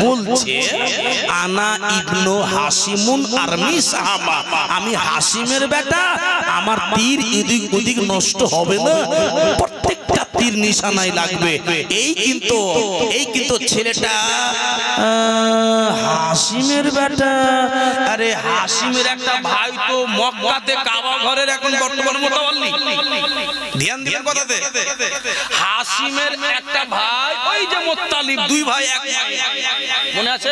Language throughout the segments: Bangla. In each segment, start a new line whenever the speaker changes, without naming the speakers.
বলছে আনা ইবনু হাসিমুন আরমি সাহাবা, আমি হাসিমের বেটা, আমার তীর এদিক ওদিক নষ্ট হবে না, প্রত্যেকটা তীর নিশানায় লাগবে। এই কিন্তু ছেলেটা হাসিমের বেটা। আরে হাসিমের একটা ভাই তো মক্কাতে কাবা ঘরের এখন বর্তমানে মোতাওয়াল্লি। ধ্যান দিবেন কথাতে। হাসিমের একটা ভাই ওই যে মুত্তালিব, দুই ভাই এক, মনে আছে?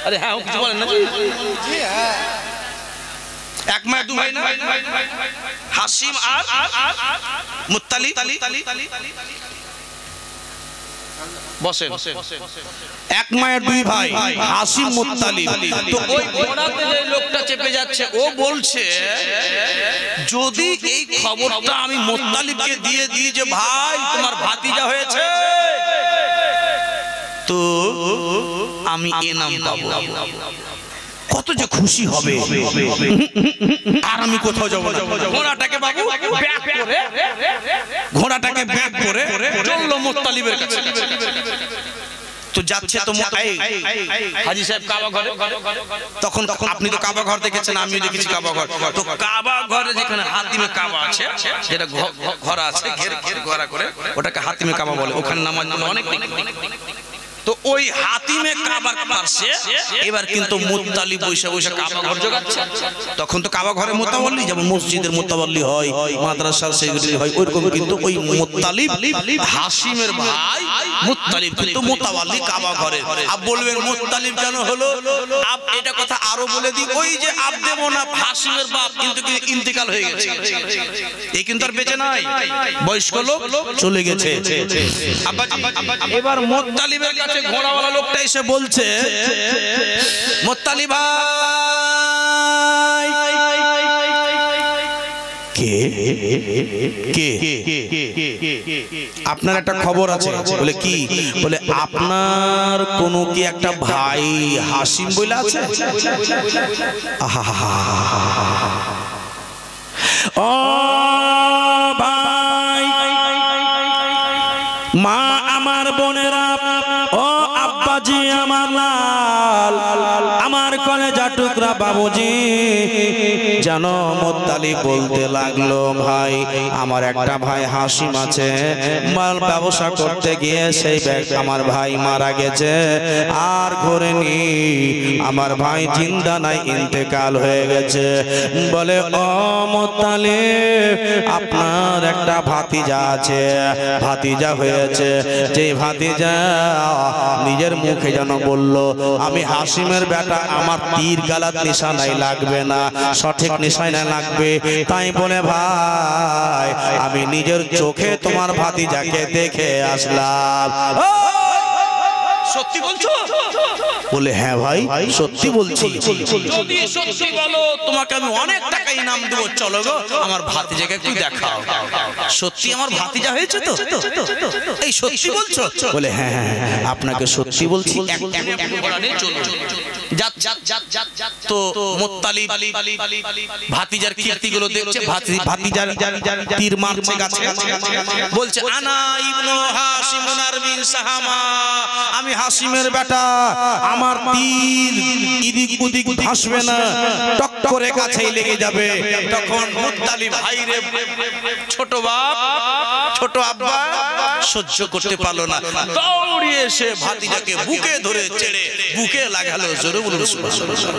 আরে হ্যাঁ, কিছু বলেন না? জি হ্যাঁ, এক মায়ের দুই ভাই না, হাসিম আর মুত্তালিব। বসেন, এক মায়ের দুই ভাই, হাসিম মুত্তালিব। তো ওই ঘোড়াতে যে লোকটা চেপে যাচ্ছে ও বলছে যদি এই খবরটা আমি মুত্তালিবকে দিয়ে দিই যে ভাই তোমার ভাতিজা হয়েছে, তো আমি এনাম পাবো। কত যে খুশি হবে, আর আমি কোথাও যাবো না। ঘোড়াটাকে ব্যাক করে চললো মুত্তালিবের কাছে। তো যাচ্ছে তো হাজী সাহেব কাবা ঘরে, তখন আপনি তো কাবা ঘর দেখেছেন, আমিও দেখেছি কাবা ঘর। তো কাবা ঘরে যেখানে হাতিমে কাবা আছে, যেটা ঘর আছে ঘের ঘোরা করে, ওটাকে হাতিমে কাবা বলে। ওখানে নামাজ অনেক। তো ওই হাতিমে কাবার পাশে এবার কিন্তু মুত্তালিব বৈশা বৈশা কাবা ঘর জোগাচ্ছে। তখন তো কাবা ঘরে মোতাওয়াল্লি, যেমন মসজিদের মোতাওয়াল্লি হয়, মাদ্রাসার সেক্রেটারি হয়, ওইরকম কিন্তু ওই মুত্তালিব হাসিমের ভাই মুত্তালিব কিন্তু মোতাওয়াল্লি কাবা ঘরে। আপ বলবেন মুত্তালিব কেন হলো? আপ এটা কথা আরো বলে দিই, ওই যে আব্দে মোনাফ হাসিমের বাপ কিন্তু ইন্তেকাল হয়ে গেছে, এই কিন্তু আর বেঁচে নাই, বয়স্ক লোক চলে গেছে। এবার মুত্তালিবের কাছে ঘোড়াওয়ালা লোকটা এসে বলছে, মুত্তালিব ভাই, কে আপনার একটা খবর আছে? বলে কি? বলে আপনার কোন কি একটা ভাই হাসিম বলে আছে? ও ভাই, মা আমার বোনেরা, ও আব্বাজি আমার লাল, আমার কলেজা টুকরা বাবুজি, জানো মুত্তালিব বলতে লাগলো ভাই আমার একটা ভাই হাসিম আছে, মাল ব্যবসা করতে গিয়ে সেই আমার ভাই মারা গেছে, আর ঘরে নি আমার ভাই জিন্দা নাই, ইন্তেকাল হয়ে গেছে। বলে ও মুত্তালিব আপনার একটা ভাতিজা আছে, ভাতিজা হয়েছে, যে ভাতিজা নিজের মুখে যেন বলল আমি হাসিমের বেটা, আমার তীর গালাত নিশানায় লাগবে না, সঠিক নিশানায় লাগবে। তাই বলে ভাই আমি নিজের চোখে তোমার ভাতিজাকে দেখে আসলাম। সত্যি বলছো? বলে হ্যাঁ ভাই সত্যি বলছি। যদি সত্যি বলো তোমাকে আমি অনেক টাকা ইনাম দেবো, চলো গো আমার ভাতিজাকে একটু দেখাও। সত্যি আমার ভাতিজা হয়েছে তো? এই সত্যি বলছো? বলে হ্যাঁ হ্যাঁ আপনাকে সত্যি বলছি। তো মুত্তালিব ভাতিজার কীর্তিগুলো দেখছে, ভাতিজার তীর মারছে গাছে, বলছে আনা ইবনু হাসিমুন আরমি সাহামা, আমি হাসিমের বেটা, আমার তীর এদিক ওদিক ভাসবে না, টক করে কাছেই লেগে যাবে। তখন মুত্তালিব ভাইরে ছোট বাপ ছোট আব্বা সহ্য করতে পারলো না, দৌড়িয়ে এসে ভাতিজাকে বুকে ধরে ছেড়ে বুকে লাগালো। জোরে বলুন সুবহানাল্লাহ।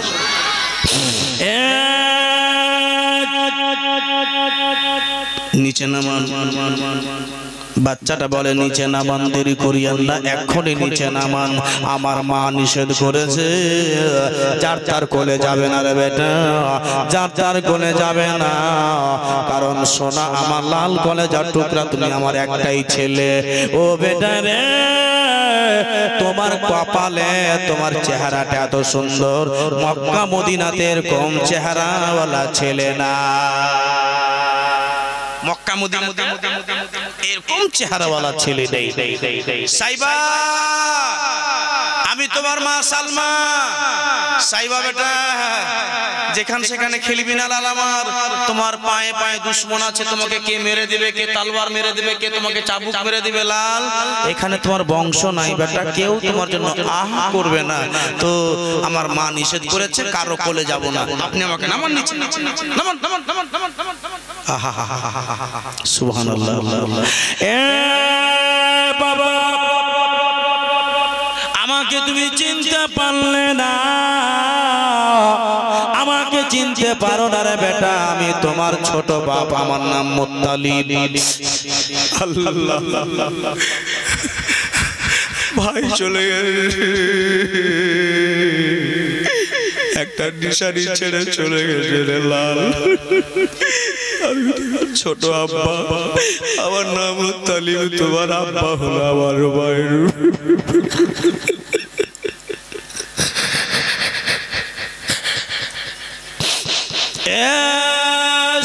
নিচে নামান। বাচ্চাটা বলে নিচে নামান, দেরি করিয়েন না, এক্ষুনি নিচে নামান, আমার মা নিষেধ করেছে, যার তার কোলে যাবে না রে বেটা, যার তার কোলে যাবে না, কারণ সোনা আমার লাল কলেজার টুকরা, তুমি আমার একটাই ছেলে। ও বেটা রে, তোমার কপালে তোমার চেহারাটা এত সুন্দর, মক্কা মদিনাতে এরকম চেহারাওয়ালা ছেলে না, মক্কা মদিনা এরকম চেহারাওয়ালা ছেলে নেই। সাইবা আমি তোমার মা সালমা। সাইবা বেটা যেখানে সেখানে খেলবি না লাল আমার। তোমার পায়ে পায়ে দুশ্মন আছে, তোমাকে কে মেরে দিবে, কে তালওয়ার মেরে দিবে, কে তোমাকে চাবুক মেরে দিবে লাল। এখানে তোমার বংশ নাই বেটা, কেউ তোমার জন্য আহ করবে না। তো আমার মা নিষেধ করেছে কারো কোলে যাব না। আপনি আমাকে নামান নিচে, নামান নামান নামান নামান নামান। সুবহানাল্লাহ। এ বাবা আমাকে তুমি চিনতে পারলে না, আমাকে চিনতে পারো না রে বেটা। আমি তোমার ছোট বাপ, আমার নাম মুত্তালিব। আল্লাহ ভাই চলে গেছে, একটা নিশানি ছেড়ে চলে গেছে রে লাল। আমি ছোট আব্বা, আমার নাম মুত্তালিব, তোমার আব্বা হলো আমার ভাইয়ের।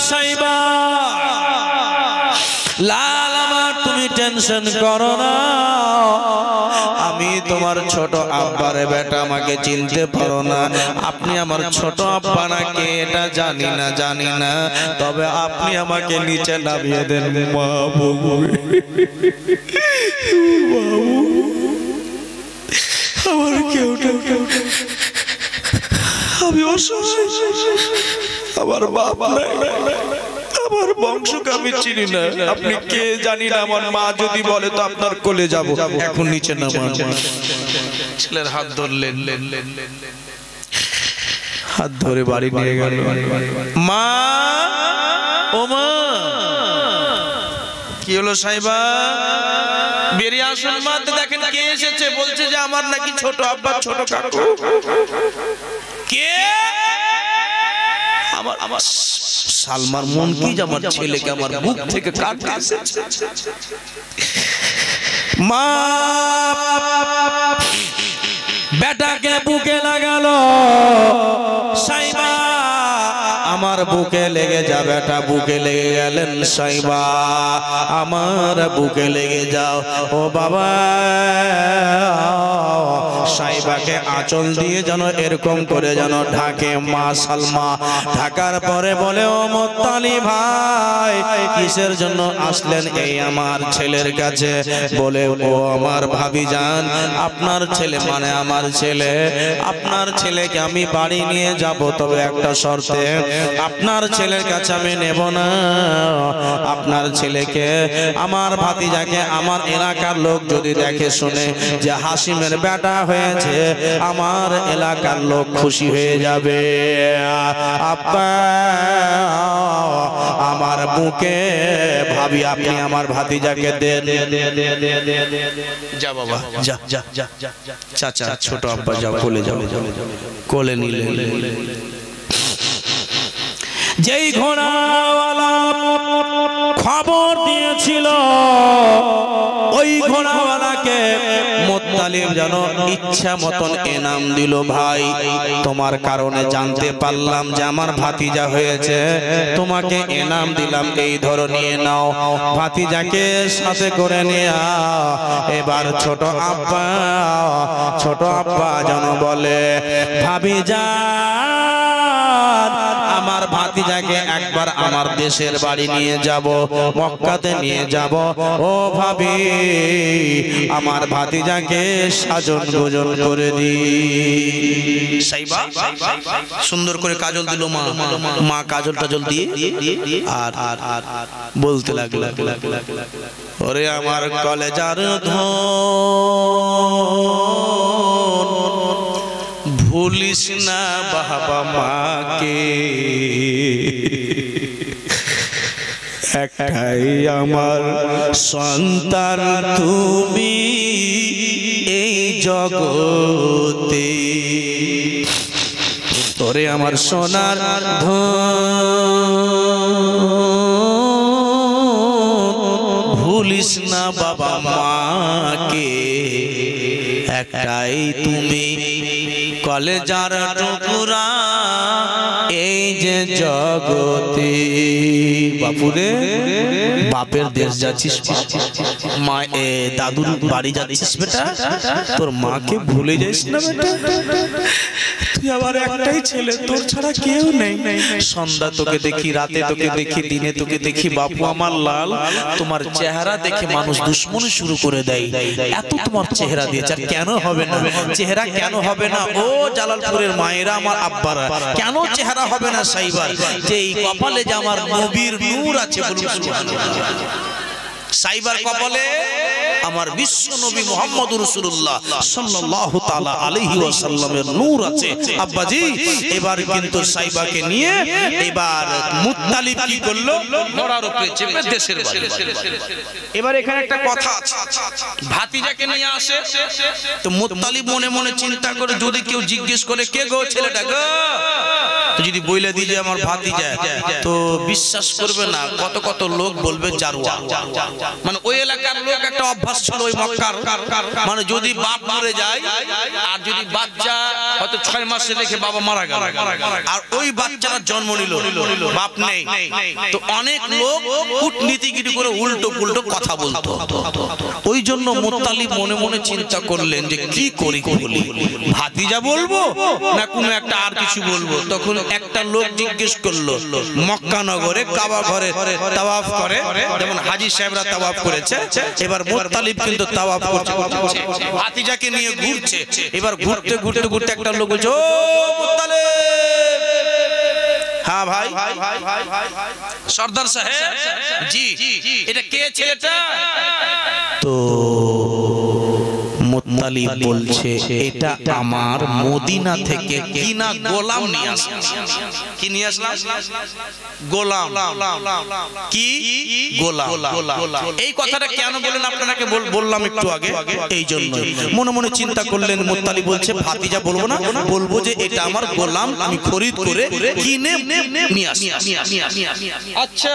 সাইবা লাল আমার, তুমি টেনশন করো না, আমি তোমার ছোট আব্বা রে বেটা। আমাকে চিনতে পারো না, আপনি আমার ছোট আব্বা নাকি এটা জানি না, তবে আপনি আমাকে নিচে নামিয়ে দেন বাবু। আমার কেউ আমি অসহায়, আমার বাবা আমার বংশকে আমি চিনি না, আপনি কে জানি না। আমার মা যদি বলে তো আপনার কোলে যাব। এখন নিচে নামান। ছেলের হাত ধরলেন, হাত ধরে বাড়ি নিয়ে গেল। মা, ও মা, কি হলো সাইবা? বেরিয়ে আসুন মা। দেখেন কে এসেছে, বলছে যে আমার নাকি ছোট আব্বা, ছোট কাকু। কে? আমার সালমার মন কি যে আমার ছেলেকে আমার বুক থেকে কাটতে এসেছে। মা বেটাকে বুকে লাগালো। সাইবা আমার বুকে লেগে যা বেটা, বুকে লেগে গেলেন সাইবা, আমার বুকে লেগে যাও। ও বাবা সাইবাকে আঁচল দিয়ে যেন এরকম করে যেন ঢাকে মা সালমা। ঢাকার পরে বলে, ও মুত্তালিব ভাই কিসের জন্য আসলেন এই আমার ছেলের কাছে? বলে, ও আমার ভাবি যান, আপনার ছেলে মানে আমার ছেলে, আপনার ছেলেকে আমি বাড়ি নিয়ে যাব, তবে একটা শর্তে, আপনার ছেলের কাছে আমি নেব না। আপনার ছেলেকে, আমার ভাতিজাকে আমার এলাকার লোক যদি দেখে শুনে যে হাসিমের বেটা হয়েছে, আমার এলাকার লোক খুশি হয়ে যাবে। আব্বা আমার বুকে ভাবি, আপনি আমার ভাতিজাকে দেন। যা বাবা, যা যা যা যা। চাচা ছোট আব্বা যাও, কোলে যাও। কোলে নিলে যেই ঘোড়াওয়ালা খবর দিয়েছিল, ওই ঘোড়াওয়ালাকে মুত্তালিব যেন ইচ্ছা মতন এনাম দিল। ভাই তোমার কারণে জানতে পারলাম যে আমার ভাতিজা হয়েছে, তোমাকে এনাম দিলাম, এই ধরো নিয়ে নাও। ভাতিজাকে সাথে করে নিয়ে এবার ছোট আব্বা যেন বলে, ভাবি যা আমার ভাতিজাকে একবার আমার দেশের বাড়ি নিয়ে যাব, মক্কাতে নিয়ে যাব। ও ভাবি আমার ভাতিজাকে সাজন গোজন করে দি। সাইবা সুন্দর করে কাজল দিল মা কাজল টাজল দিয়ে আর বলতে লাগলো, ওরে আমার কলেজার ধন, ভুলিস না বাবা মাকে, একটাই আমার সন্তান তুমি এই জগতে, তোরে আমার সোনার ধন, ভুলিস না বাবা মাকে, একটাই তুমি কলেজার টুকরা এই যে জগতে। বাপুরে বাপের দেশ যাচ্ছিস, মা দাদুর বাড়ি যাচ্ছিস বেটা, তোর মাকে ভুলে যাইস না বেটা। তুই আবার একটাই ছেলে, তোর ছাড়া কেউ নেই। সন্ধ্যা তোকে দেখি, রাতে তোকে দেখি, দিনে তোকে দেখি। বাপু আমার লাল, তোমার চেহারা দেখে মানুষ দুশ্মনী শুরু করে দেয়। এত তোমার চেহারা দিয়েছে, কেন হবে না চেহারা, কেন হবে না? ও জালালপুরের মায়েরা, আমার আব্বারা, কেন চেহারা হবে না সাইবার? যে এই কপালে যে আমার নবীর নূর আছে, বলুন সুবহানাল্লাহ। সাইবার কপালে আমার বিশ্ব নবী মুহাম্মদুর রাসূলুল্লাহ সাল্লাল্লাহু তাআলা আলাইহি ওয়াসাল্লামের নূর আছে। আব্বাজি এবার কিন্তু সাইবাকে নিয়ে এবার মুত্তালিব কি করলো? ঘোড়ার উপরে চেপে দেশের বাড়ি। এবার এখানে একটা কথা আছে, ভাতিজাকে নিয়ে আসে তো মুত্তালিব মনে মনে চিন্তা করে, যদি কেউ জিজ্ঞেস করে কে গো ছেলেটা গো, তো যদি বইলে দিই যে আমার ভাতিজা, তো বিশ্বাস করবে না, কত কত লোক বলবে জারওয়া। মানে ওই এলাকার লোক একটা অভ্যাস ছিল ওই মক্কার, মানে যদি বাপ মরে যায় আর যদি বাচ্চা হয়তো 6 মাসে রেখে বাবা মারা গেল আর ওই বাচ্চাটা জন্ম নিল, বাপ নেই, তো অনেক লোক কূটনীতিগিরি করে উল্টো পুল্টো কথা বলতো। ওই জন্য মুত্তালিব মনে মনে চিন্তা করলেন যে কি করি, ভাতিজা বলবো না কোনো একটা আর কিছু বলবো। তখন একটা লোক জিজ্ঞেস করলো, মক্কা নগরে কাবা ঘরে তাওয়াফ করে যেমন হাজী সাহেবরা তাওয়াফ করেছে, এবার মুত্তালিব কিন্তু তাওয়াফ করছে, ভাতিজাকে নিয়ে ঘুরছে। এবার ঘুরতে ঘুরতে ঘুরতে একটা লোক বলছে, ও মুত্তালিব। হ্যাঁ ভাই সর্দার সাহেব, জি এটা কে ছেলেটা? তো মুত্তালিব বলছে, এটা আমার মদিনা থেকে কিনা গোলাম নিয়ে আসলাম। কি নিয়ে আসলাম? গোলাম। কি গোলাম? এই কথাটা কেন বলেন আপনাকে বললাম একটু আগে, এই জন্য মনে মনে চিন্তা করলেন। মুত্তালিব বলছে, ভাতিজা বলবো না, বলবো যে এটা আমার গোলাম, আমি খরিদ করে কিনে নিয়ে আসি। আচ্ছা,